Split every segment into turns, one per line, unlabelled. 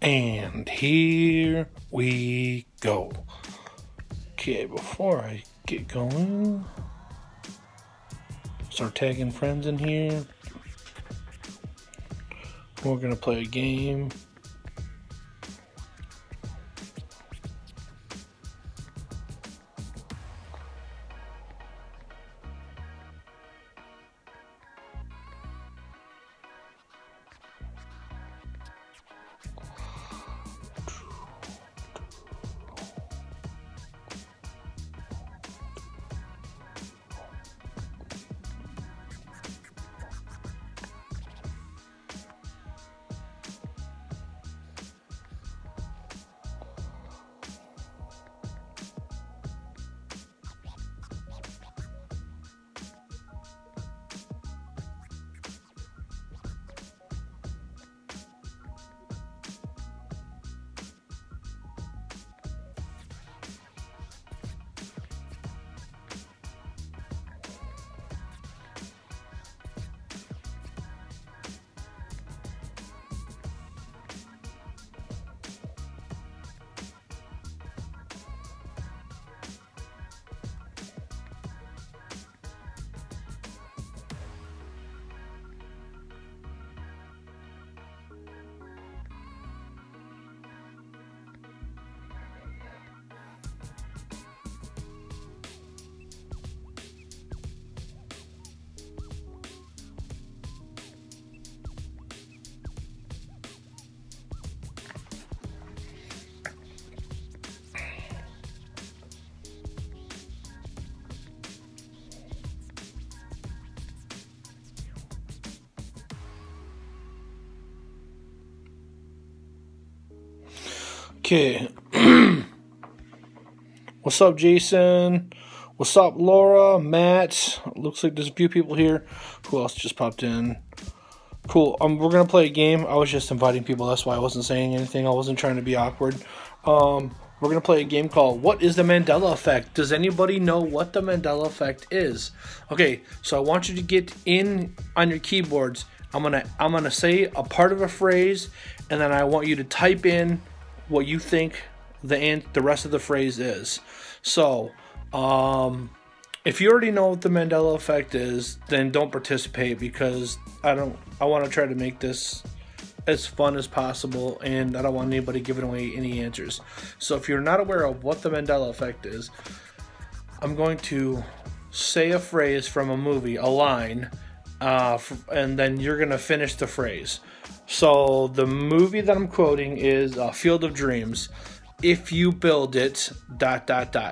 And here we go. Okay, before I get going, start tagging friends in here. We're gonna play a game. Okay. What's up, Jason? What's up, Laura? Matt? Looks like there's a few people here. Who else just popped in? Cool. We're gonna play a game. I was just inviting people. That's why I wasn't saying anything. I wasn't trying to be awkward. We're gonna play a game called "What is the Mandela Effect?" Does anybody know what the Mandela Effect is? Okay, so I want you to get in on your keyboards. I'm gonna say a part of a phrase, and then I want you to type in what you think the rest of the phrase is. So, if you already know what the Mandela Effect is, then don't participate, because I want to try to make this as fun as possible, and I don't want anybody giving away any answers. So if you're not aware of what the Mandela Effect is, I'm going to say a phrase from a movie, a line, and then you're going to finish the phrase. So the movie that I'm quoting is Field of Dreams. If you build it, ...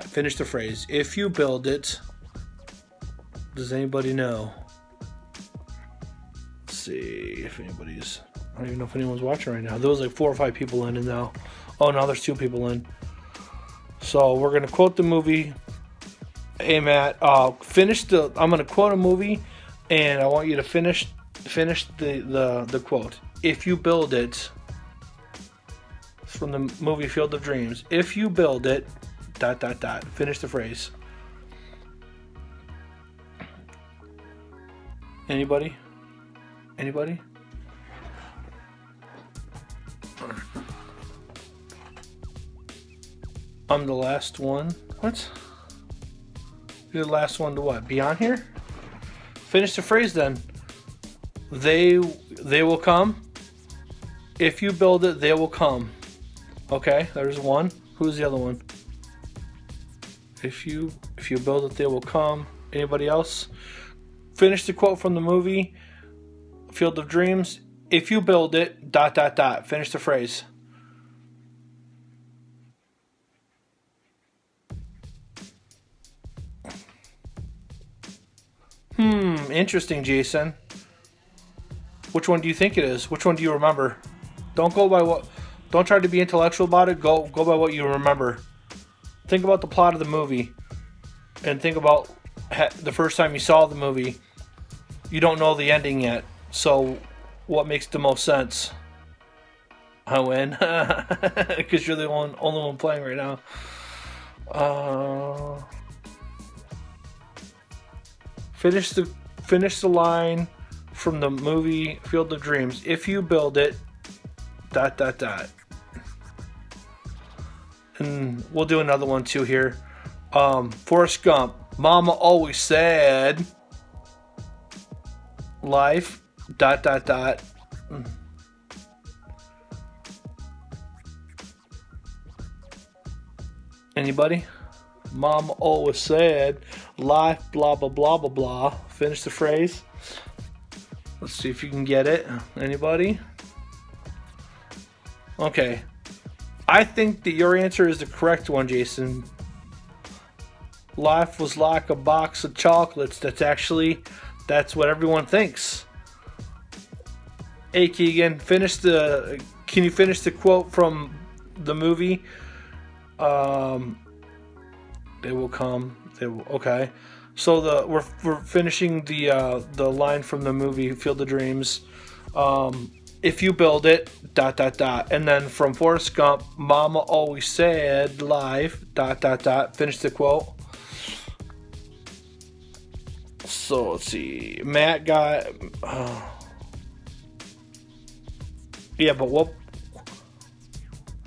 Finish the phrase. If you build it. Does anybody know? Let's see if anybody's... I don't even know if anyone's watching right now. There was like 4 or 5 people in, and now... Oh, now there's 2 people in. So we're going to quote the movie. Hey, Matt, finish the... I'm going to quote a movie, and I want you to finish the quote. If you build it... It's from the movie Field of Dreams. If you build it... ... Finish the phrase. Anybody? Anybody? I'm the last one. What? You're the last one to what? Be on here? Finish the phrase then. They will come. If you build it, they will come. Okay, there's one. Who's the other one? If you build it, they will come. Anybody else? Finish the quote from the movie Field of Dreams. If you build it, ... Finish the phrase. Interesting, Jason. Which one do you think it is? Which one do you remember? Don't go by what... Don't try to be intellectual about it. Go by what you remember. Think about the plot of the movie. And think about the first time you saw the movie. You don't know the ending yet. So, what makes the most sense? I win. Because you're the only one playing right now. Finish the line from the movie Field of Dreams. If you build it... And we'll do another one too here. Forrest Gump. Mama always said, life, ... Anybody? Mama always said, life, blah, blah, blah, blah, blah. Finish the phrase. Let's see if you can get it. Anybody? Okay. I think that your answer is the correct one, Jason. Life was like a box of chocolates. That's what everyone thinks. Hey, Keegan, can you finish the quote from the movie? They will come. Okay. So we're finishing the line from the movie Field of Dreams. If you build it, ... And then from Forrest Gump, Mama always said, life, ... Finish the quote. So let's see. Matt got. Yeah, but what?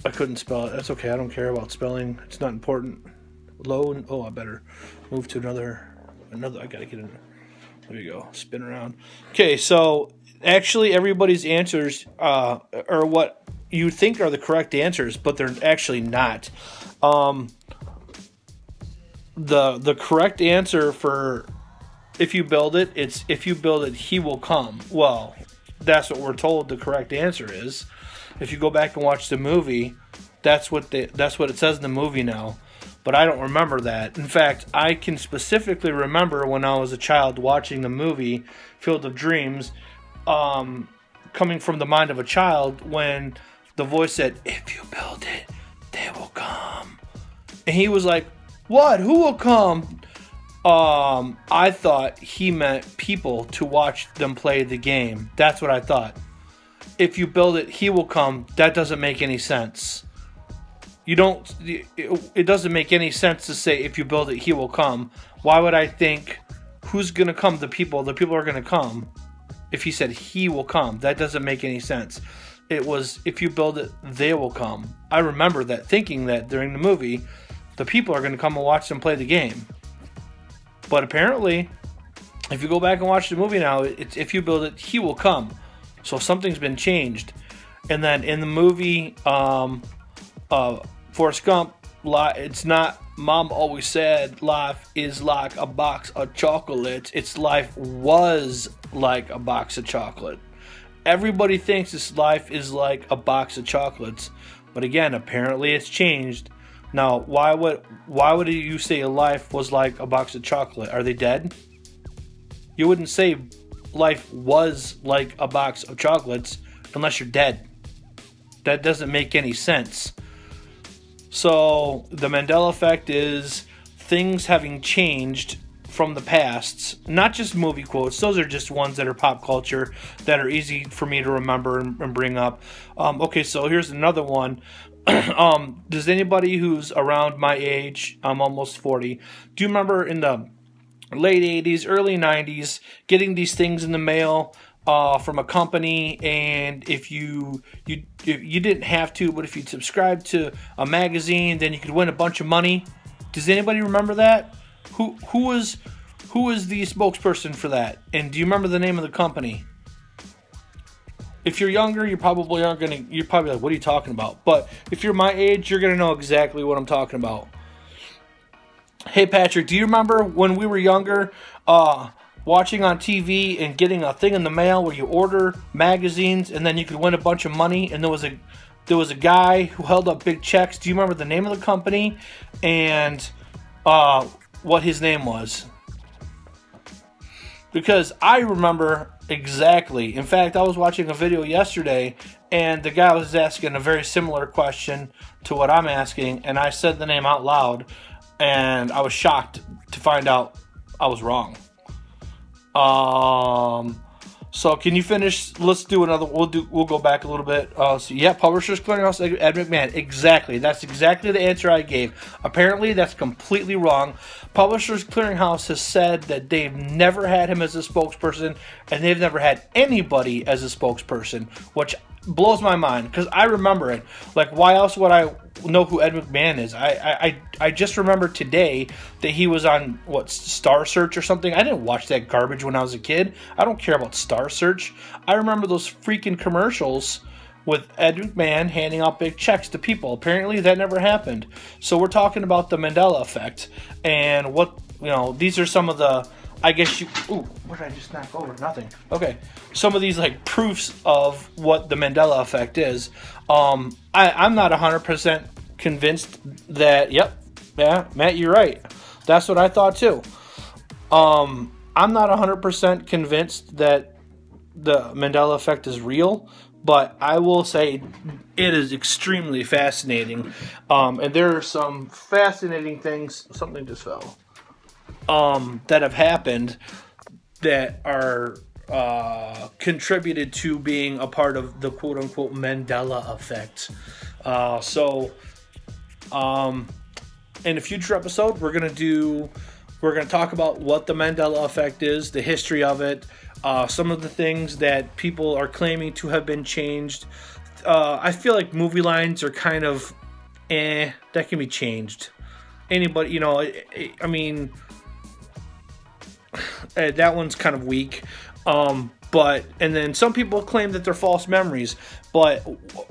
I couldn't spell it. That's okay. I don't care about spelling. It's not important. Low. Oh, I better move to another. I gotta get in. There you go. Spin around. Okay, so actually everybody's answers are what you think are the correct answers, but they're actually not. The correct answer for if you build it, it's if you build it, he will come. Well, that's what we're told the correct answer is. If you go back and watch the movie, that's what it says in the movie now. But I don't remember that. In fact, I can specifically remember when I was a child watching the movie Field of Dreams, coming from the mind of a child, when the voice said, if you build it, they will come. And he was like, what? Who will come? I thought he meant people to watch them play the game. That's what I thought. If you build it, he will come. That doesn't make any sense. It doesn't make any sense to say if you build it, he will come. Why would I think who's going to come? The people are going to come. If he said he will come, that doesn't make any sense. It was if you build it, they will come. I remember that, thinking that during the movie, the people are going to come and watch them play the game. But apparently, if you go back and watch the movie now, it's if you build it, he will come. So something's been changed. And then in the movie, Forrest Gump, it's not, Mom always said life is like a box of chocolates. It's life was like a box of chocolate. Everybody thinks this life is like a box of chocolates. But again, apparently it's changed. Now, why would you say life was like a box of chocolate? Are they dead? You wouldn't say life was like a box of chocolates unless you're dead. That doesn't make any sense. So the Mandela Effect is things having changed from the past, not just movie quotes. Those are just ones that are pop culture that are easy for me to remember and bring up. Okay, so here's another one. Does anybody who's around my age, I'm almost 40, do you remember in the late 80s, early 90s, getting these things in the mail from a company, and if you didn't have to, but if you subscribed to a magazine, then you could win a bunch of money? Does anybody remember that? Who was the spokesperson for that? And do you remember the name of the company? If you're younger, you're probably like, what are you talking about? But if you're my age, you're gonna know exactly what I'm talking about. Hey Patrick, do you remember when we were younger, watching on TV and getting a thing in the mail where you order magazines and then you could win a bunch of money, and there was a guy who held up big checks? Do you remember the name of the company and what his name was? Because I remember exactly. In fact, I was watching a video yesterday and the guy was asking a very similar question to what I'm asking, and I said the name out loud, and I was shocked to find out I was wrong. So can you finish? Let's do another. We'll go back a little bit. So yeah, Publishers Clearinghouse, Ed McMahon. Exactly. That's exactly the answer I gave. Apparently, that's completely wrong. Publishers Clearinghouse has said that they've never had him as a spokesperson, and they've never had anybody as a spokesperson, which blows my mind because I remember it. Like, why else would I know who Ed McMahon is. I just remember today that he was on, what, Star Search or something. I didn't watch that garbage when I was a kid. I don't care about Star Search. I remember those freaking commercials with Ed McMahon handing out big checks to people. Apparently that never happened. So we're talking about the Mandela Effect, and what, these are some of the, I guess what did I just knock over? Nothing. Okay. Some of these like proofs of what the Mandela Effect is. I'm not 100% convinced that, yeah, Matt, you're right. That's what I thought too. I'm not 100% convinced that the Mandela Effect is real, but I will say it is extremely fascinating. And there are some fascinating things. Something just fell. That have happened that are contributed to being a part of the quote-unquote Mandela Effect. In a future episode, we're gonna talk about what the Mandela Effect is, the history of it, some of the things that people are claiming to have been changed. I feel like movie lines are kind of that can be changed. Anybody, I mean, that one's kind of weak. And then some people claim that they're false memories. But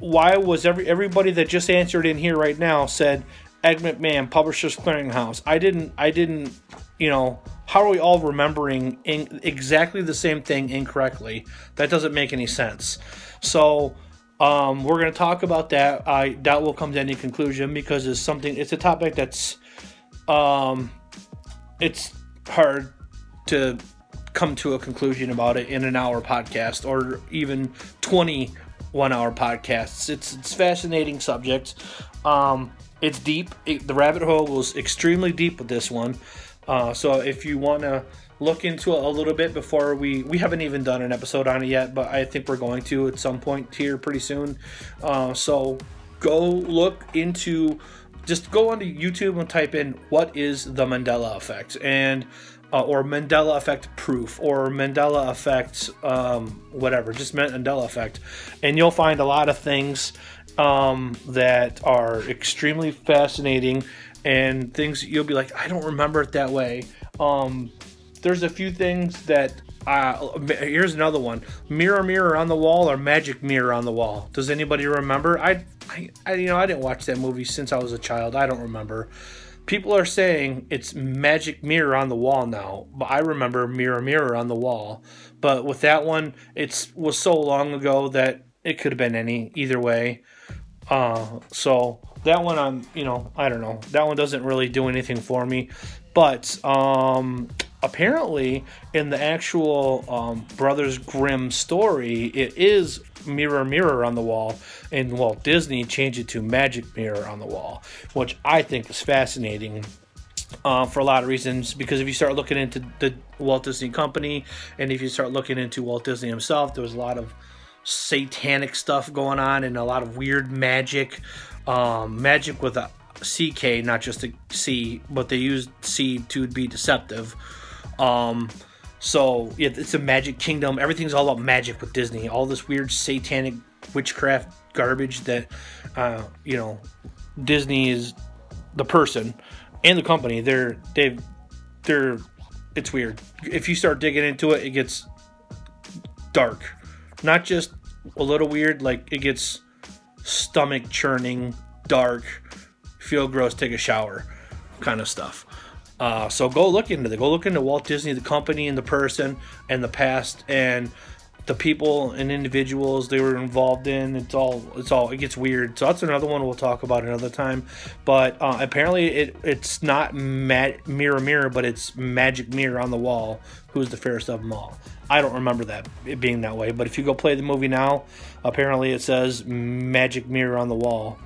why was everybody that just answered in here right now said Ed McMahon, Publishers Clearinghouse? I didn't, how are we all remembering exactly the same thing incorrectly? That doesn't make any sense. So, we're going to talk about that. I doubt we'll come to any conclusion because it's a topic that's, it's hard to come to a conclusion about it in an hour podcast or even 21-hour podcasts. It's a fascinating subject. It's deep. The rabbit hole was extremely deep with this one. So if you want to look into it a little bit before we haven't even done an episode on it yet, but I think we're going to at some point here pretty soon. So just go onto YouTube and type in what is the Mandela Effect, and or Mandela Effect proof, or Mandela Effect whatever, just Mandela Effect, and you'll find a lot of things that are extremely fascinating, and things you'll be like, I don't remember it that way. There's a few things that here's another one: mirror, mirror on the wall, or magic mirror on the wall. Does anybody remember? I didn't watch that movie since I was a child. I don't remember. People are saying it's magic mirror on the wall now, but I remember mirror, mirror on the wall. But with that one, it was so long ago that it could have been either way. So that one, I don't know. That one doesn't really do anything for me. But apparently, in the actual Brothers Grimm story, it is mirror, mirror on the wall, and Walt Disney changed it to magic mirror on the wall, which I think is fascinating for a lot of reasons. Because if you start looking into the Walt Disney Company, and if you start looking into Walt Disney himself, there was a lot of satanic stuff going on and a lot of weird magic, magic with a CK, not just a C, but they used C to be deceptive. So yeah, it's a magic kingdom. Everything's all about magic with Disney. All this weird satanic witchcraft garbage that, Disney is the person and the company. It's weird. If you start digging into it, it gets dark. Not just a little weird, like it gets stomach churning, dark, feel gross, take a shower kind of stuff. So go look into it. Go look into Walt Disney, the company, and the person, and the past, and the people and individuals they were involved in. It gets weird. So that's another one we'll talk about another time. But apparently it's not mirror, mirror, but it's magic mirror on the wall. Who's the fairest of them all? I don't remember it being that way. But if you go play the movie now, apparently it says magic mirror on the wall.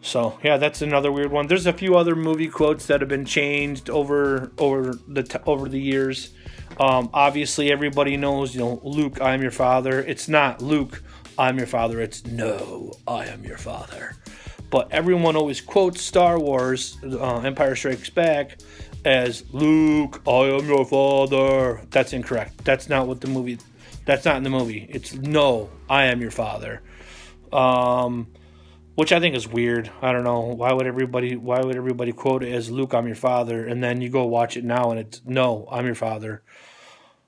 So yeah, that's another weird one. There's a few other movie quotes that have been changed over the years. Obviously, everybody knows, Luke, I am your father. It's not Luke, I'm your father. It's no, I am your father. But everyone always quotes Star Wars, Empire Strikes Back, as Luke, I am your father. That's incorrect. That's not in the movie. It's no, I am your father. which I think is weird. I don't know, why would everybody quote it as Luke, I'm your father, and then you go watch it now and it's no, I'm your father.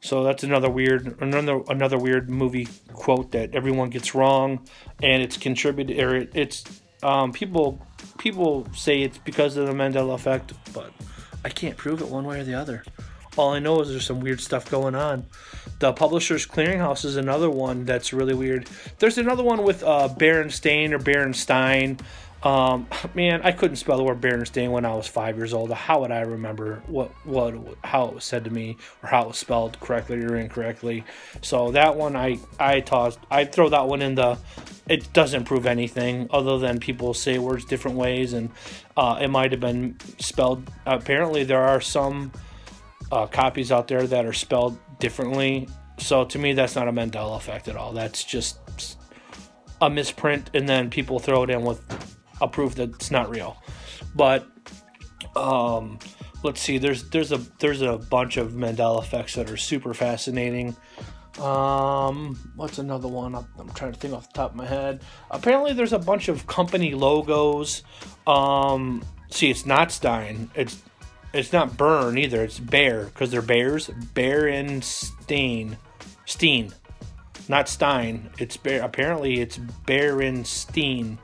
So that's another weird movie quote that everyone gets wrong, and it's contributed, or it's people say it's because of the Mandela Effect, but I can't prove it one way or the other. All I know is there's some weird stuff going on. The Publishers Clearinghouse is another one that's really weird. There's another one with Berenstain or Berenstein. Man, I couldn't spell the word Berenstain when I was 5 years old. How would I remember how it was said to me, or how it was spelled correctly or incorrectly? So that one I'd throw that one in the. It doesn't prove anything other than people say words different ways, and it might have been spelled. Apparently, there are some copies out there that are spelled differently. So to me, that's not a Mandela Effect at all. That's just a misprint, and then people throw it in with a proof that it's not real. But let's see. There's a bunch of Mandela effects that are super fascinating. What's another one? I'm trying to think off the top of my head. Apparently, there's a bunch of company logos. See, it's not Stein. It's not Bern either. It's Bear, because they're bears. Berenstain. Steen. Not Stein. It's Bear. Apparently, it's Berenstain.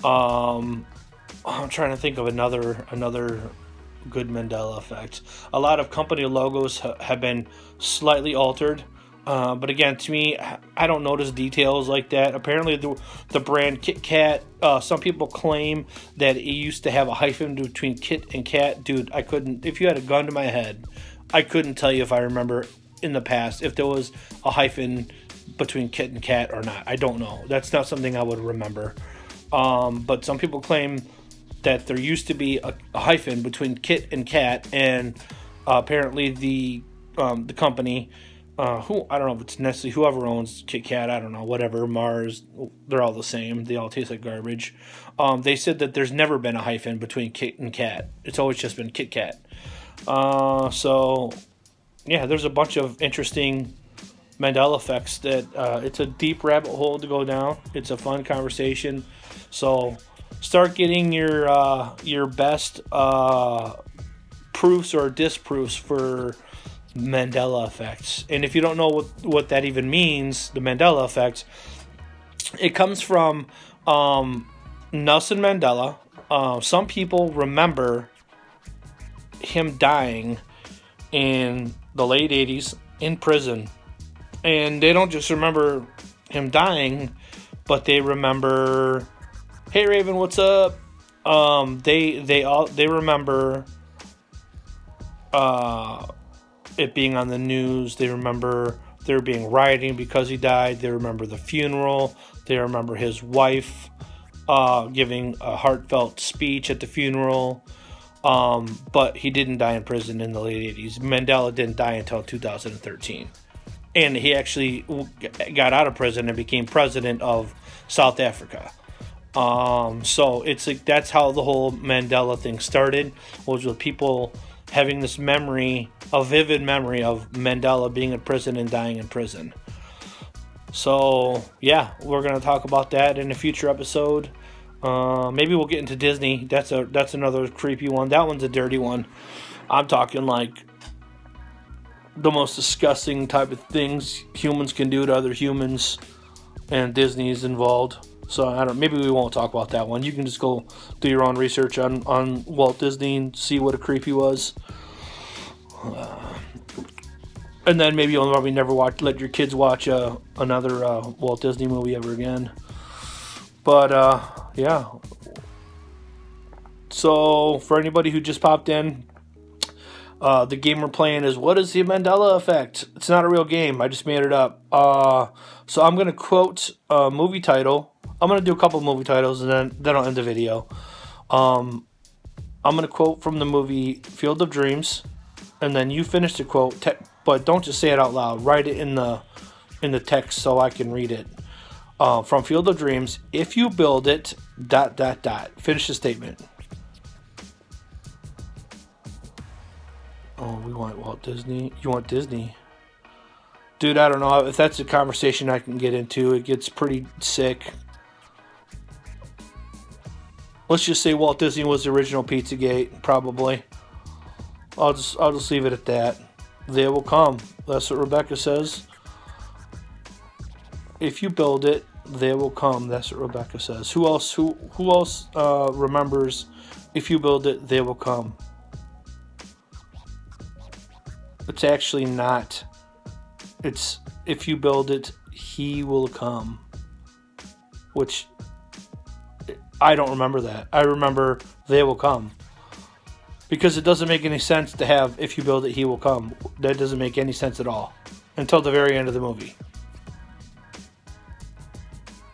I'm trying to think of another good Mandela effect. A lot of company logos have been slightly altered. But again, to me, I don't notice details like that. Apparently, the brand Kit Kat, some people claim that it used to have a hyphen between Kit and Kat. Dude, I couldn't, if you had a gun to my head, I couldn't tell you if I remember in the past if there was a hyphen between Kit and Kat or not. I don't know. That's not something I would remember. But some people claim that there used to be a hyphen between Kit and Kat, and apparently the company, who I don't know if it's necessarily whoever owns Kit Kat, I don't know, whatever, Mars, they're all the same. They all taste like garbage. They said that there's never been a hyphen between Kit and Kat. It's always just been Kit Kat. So yeah, there's a bunch of interesting Mandela effects that it's a deep rabbit hole to go down. It's a fun conversation. So start getting your best proofs or disproofs for Mandela effects. And if you don't know what that even means, the Mandela effect, it comes from Nelson Mandela. Some people remember him dying in the late 80s in prison. And they don't just remember him dying, but they remember, hey Raven, what's up? They remember it being on the news. They remember there being rioting because he died. They remember the funeral. They remember his wife giving a heartfelt speech at the funeral. But he didn't die in prison in the late 80s. Mandela didn't die until 2013. And he actually got out of prison and became president of South Africa. So it's like that's how the whole Mandela thing started, was with people having this memory, a vivid memory of Mandela being in prison and dying in prison. So yeah, we're gonna talk about that in a future episode. Maybe we'll get into Disney. That's another creepy one. That one's a dirty one. I'm talking like the most disgusting type of things humans can do to other humans, and Disney's involved. So I don't. Maybe we won't talk about that one. You can just go do your own research on Walt Disney and see what a creep he was. And then maybe you'll probably never let your kids watch another Walt Disney movie ever again. But yeah. So for anybody who just popped in, the game we're playing is What is the Mandela Effect? It's not a real game. I just made it up. So I'm going to quote a movie title. I'm going to do a couple movie titles, and then I'll end the video. I'm going to quote from the movie Field of Dreams, and then you finish the quote, but don't just say it out loud. Write it in the text so I can read it. From Field of Dreams, if you build it, ... Finish the statement. Oh, we want Walt Disney. You want Disney. Dude, I don't know if that's a conversation I can get into. It gets pretty sick. Let's just say Walt Disney was the original Pizzagate, probably. I'll just leave it at that. They will come. That's what Rebecca says. If you build it, they will come. That's what Rebecca says. Who else remembers? If you build it, they will come. It's actually not. It's if you build it, he will come. Which I don't remember that. I remember they will come. Because it doesn't make any sense to have if you build it, he will come. That doesn't make any sense at all. Until the very end of the movie.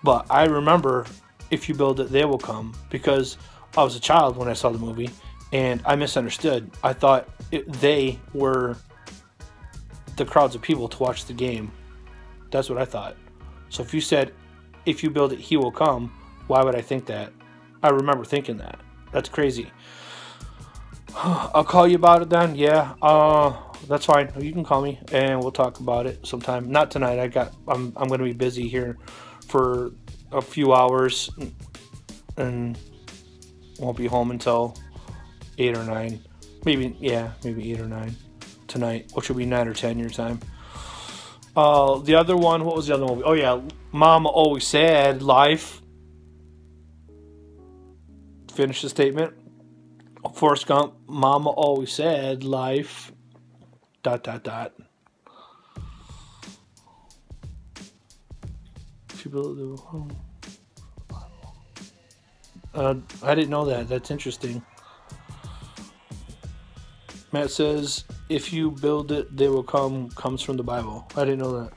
But I remember if you build it, they will come. Because I was a child when I saw the movie. And I misunderstood. I thought they were the crowds of people to watch the game. That's what I thought. So if you said, if you build it, he will come, why would I think that? I remember thinking that. That's crazy. I'll call you about it then. Yeah, that's fine. You can call me and we'll talk about it sometime. Not tonight. I'm going to be busy here for a few hours and won't be home until 8 or 9. Maybe 8 or 9 tonight, which will be 9 or 10 your time. The other one, what was the other movie? Oh yeah, Mama Always Said, Life. Finish the statement. Forrest Gump, Mama Always Said, Life, ... People, I didn't know that. That's interesting. Matt says, if you build it, they will come, comes from the Bible. I didn't know that.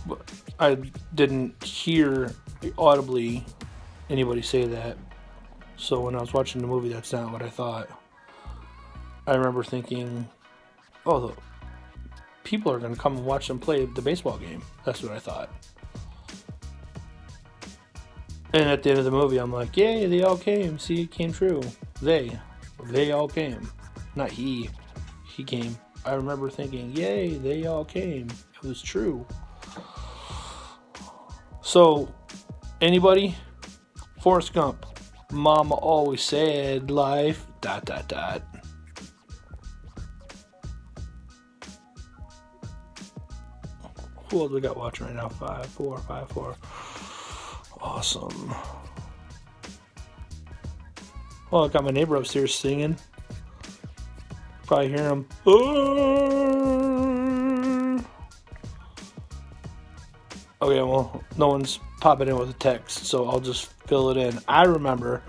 But I didn't hear audibly anybody say that. So when I was watching the movie, that's not what I thought. I remember thinking, oh, the people are going to come and watch them play the baseball game. That's what I thought. And at the end of the movie, I'm like, yay, they all came. See, it came true. They all came. Not he. He came. I remember thinking, yay, they all came. It was true. So, anybody? Forrest Gump. Mama Always Said, Life, ... Who else we got watching right now? 5, 4, 5, 4. Awesome. Well, I got my neighbor upstairs singing. Probably hear him. Okay, well, no one's popping in with a text, so I'll just fill it in. I remember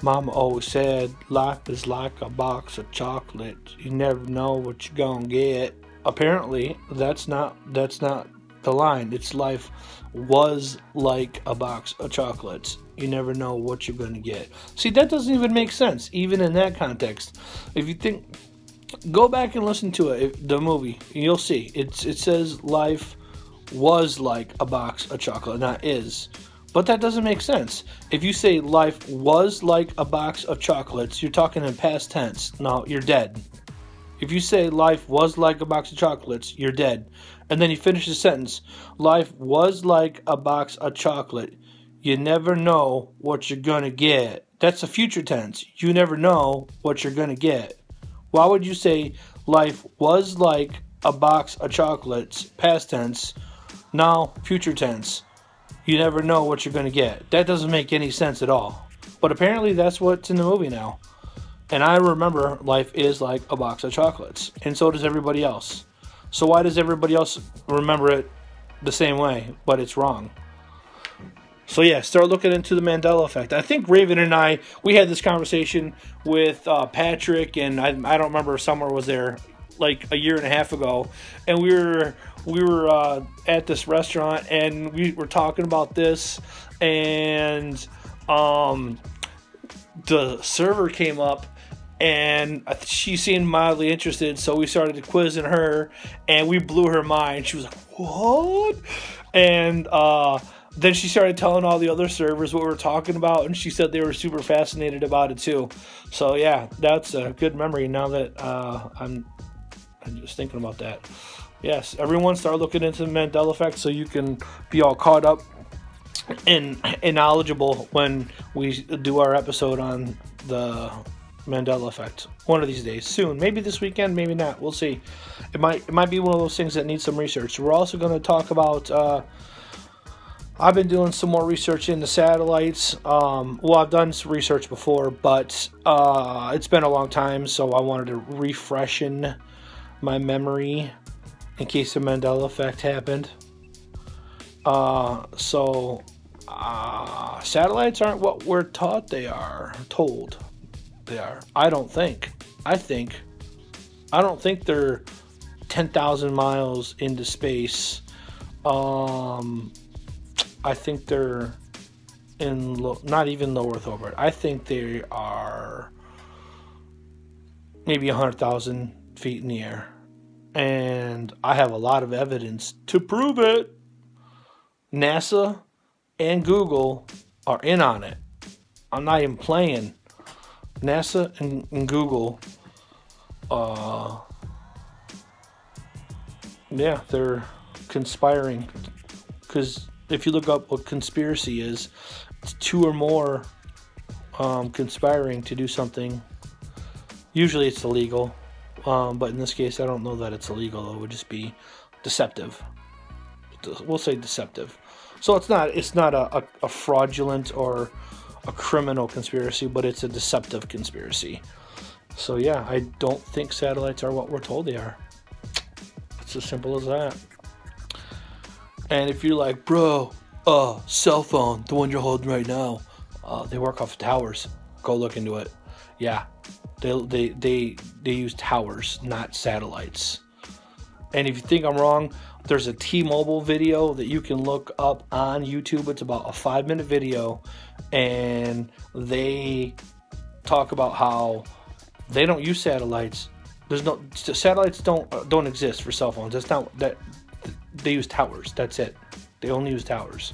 Mama always said, life is like a box of chocolates. You never know what you're gonna get. Apparently, that's not the line. It's life was like a box of chocolates. You never know what you're gonna get. See, that doesn't even make sense, even in that context. If you think, go back and listen to it, the movie, and you'll see. It says life was like a box of chocolate, not is. But that doesn't make sense. If you say life was like a box of chocolates, you're talking in past tense. No, you're dead. If you say life was like a box of chocolates, you're dead. And then you finish the sentence. Life was like a box of chocolate. You never know what you're going to get. That's a future tense. You never know what you're going to get. Why would you say life was like a box of chocolates, past tense, now future tense? You never know what you're going to get. That doesn't make any sense at all. But apparently that's what's in the movie now. And I remember life is like a box of chocolates. And so does everybody else. So why does everybody else remember it the same way, but it's wrong? So yeah, start looking into the Mandela Effect. I think Raven and I, we had this conversation with Patrick, and I don't remember if Summer was there like a year and a half ago, and we were at this restaurant, and we were talking about this, and the server came up, and she seemed mildly interested, so we started quizzing her, and we blew her mind. She was like, what? And then she started telling all the other servers what we were talking about, and she said they were super fascinated about it too. So yeah, that's a good memory now that I'm just thinking about that. Yes, everyone start looking into the Mandela Effect so you can be all caught up and knowledgeable when we do our episode on the Mandela Effect. One of these days, soon. Maybe this weekend, maybe not. We'll see. It might be one of those things that needs some research. We're also going to talk about. I've been doing some more research into satellites. Well, I've done some research before, but it's been a long time, so I wanted to refreshen my memory in case the Mandela Effect happened. Satellites aren't what we're taught they are, told they are. I don't think they're 10,000 miles into space. I think they're in not even low Earth orbit. I think they are maybe 100,000 feet in the air. And I have a lot of evidence to prove it. NASA and Google are in on it. I'm not even playing. NASA and Google, yeah, they're conspiring. Because if you look up what conspiracy is, it's two or more conspiring to do something. Usually it's illegal, but in this case I don't know that it's illegal. It would just be deceptive. We'll say deceptive. So it's not a fraudulent or a criminal conspiracy, but it's a deceptive conspiracy. So yeah, I don't think satellites are what we're told they are. It's as simple as that. And if you're like, bro, cell phone, the one you're holding right now, they work off towers. Go look into it. Yeah, they use towers, not satellites. And if you think I'm wrong, there's a T-Mobile video that you can look up on YouTube. It's about a 5-minute video, and they talk about how they don't use satellites. Satellites don't exist for cell phones. That's not that. They use towers. That's it. They only use towers.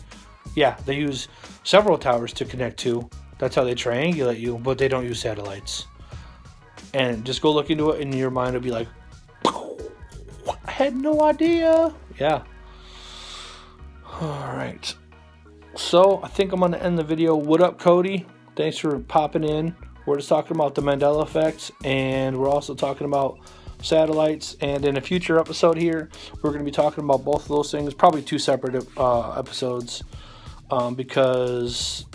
Yeah, they use several towers to connect to. That's how they triangulate you, but they don't use satellites. And just go look into it, and your mind will be like, I had no idea. Yeah. All right. So I think I'm going to end the video. What up, Cody? Thanks for popping in. We're just talking about the Mandela Effect, and we're also talking about satellites. And in a future episode here, we're going to be talking about both of those things, probably two separate episodes, because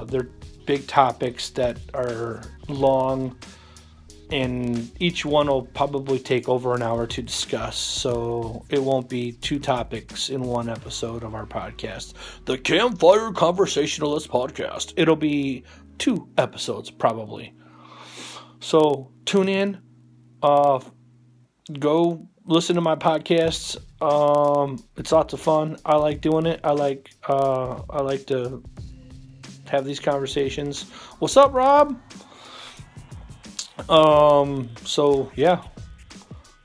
they're big topics that are long, and each one will probably take over an hour to discuss. So it won't be two topics in one episode of our podcast, the Campfire Conversationalist Podcast. It'll be 2 episodes probably. So tune in. Go listen to my podcasts. It's lots of fun. I like doing it. I like to have these conversations. What's up, Rob? So yeah,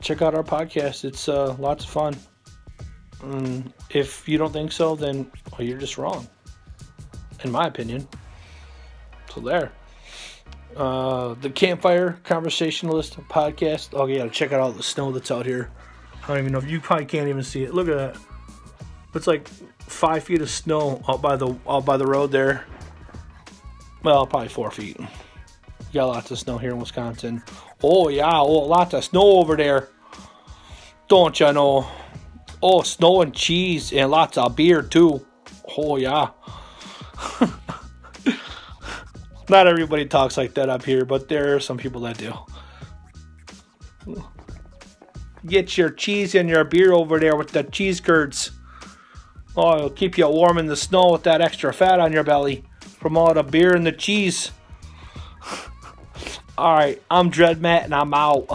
check out our podcast. It's lots of fun. If you don't think so, then you're just wrong, in my opinion. So there. The Campfire Conversationalist Podcast. Oh yeah, check out all the snow that's out here. I don't even know if you probably can't even see it. Look at that. It's like 5 feet of snow out by the road there. Well, probably 4 feet. You got lots of snow here in Wisconsin. Oh yeah, lots of snow over there. Don't you know? Oh, snow and cheese and lots of beer too. Oh yeah. Not everybody talks like that up here, but there are some people that do. Get your cheese and your beer over there with the cheese curds. Oh, it'll keep you warm in the snow with that extra fat on your belly from all the beer and the cheese. Alright, I'm Dread Matt and I'm out.